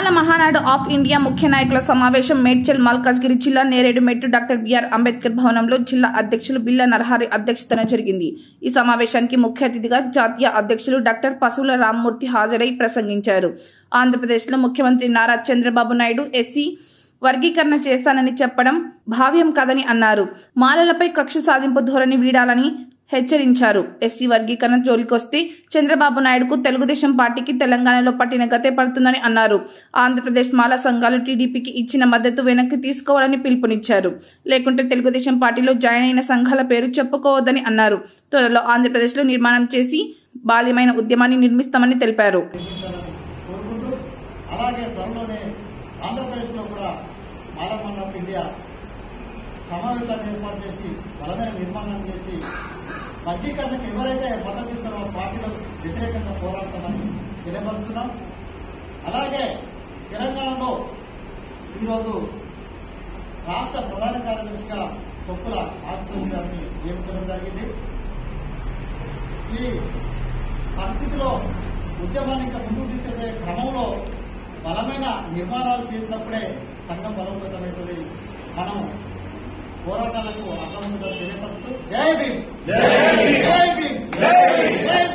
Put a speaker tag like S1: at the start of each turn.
S1: Mala Mahanadu of India ముఖ్య నాయకుల సమావేశం మేడ్చల్ మల్కాజ్గిరి జిల్లా నేరేడుమెట్టు డాక్టర్ బిఆర్ అంబేద్కర్ భవనంలో జిల్లా అధ్యక్షులు బిల్ల నరహరి అధ్యక్షతన జరిగింది। ఈ సమావేశానికి ముఖ్య అతిథిగా జాతీయ అధ్యక్షులు డాక్టర్ పసుల రామ్మూర్తి హాజరై ప్రసంగించారు। ఆంధ్రప్రదేశ్లో ముఖ్యమంత్రి నారా చంద్రబాబు నాయుడు ఎస్సీ వర్గీకరణ చేస్తానని చెప్పడం భావ్యం కాదని అన్నారు। మాలలపై కక్ష సాధింపు ధోరణి వీడాలని హెచ్చరించారు। ఎస్సీ వర్గీకరణ జోలికొస్తే చంద్రబాబు నాయుడుకు తెలుగుదేశం పార్టీకి తెలంగాణలో పట్టిన గతే పడుతుందని అన్నారు। ఆంధ్రప్రదేశ్ మాల సంఘాలు టీడీపీకి ఇచ్చిన మద్దతు వెనక్కి తీసుకోవాలని పిలుపునిచ్చారు। లేకుంటే తెలుగుదేశం పార్టీలో జాయిన్ అయిన సంఘాల పేరు చెప్పుకోవద్దని అన్నారు। త్వరలో ఆంధ్రప్రదేశ్లో నిర్మాణం చేసి బాల్యమైన ఉద్యమాన్ని నిర్మిస్తామని తెలిపారు।
S2: సమావేశాన్ని ఏర్పాటు చేసి బలమైన నిర్మాణం చేసి వర్గీకరణకు ఎవరైతే మద్దతు ఇస్తారో పార్టీలకు వ్యతిరేకంగా పోరాడతామని తెలియపరుస్తున్నాం। అలాగే తెలంగాణలో ఈరోజు రాష్ట్ర ప్రధాన కార్యదర్శిగా కొప్పుల ఆశుతోష్ గారిని నియమించడం జరిగింది। ఈ పరిస్థితిలో ఉద్యమాన్ని ఇంకా ముందుకు తీసుకెళ్లే క్రమంలో బలమైన నిర్మాణాలు చేసినప్పుడే సంఘం బలోపేతమవుతుంది। మనం పోరాటాలకు అర్థం తెలియపరుస్తూ జై భీమ్, జై భీమ్, జై భీమ్, జై భీమ్।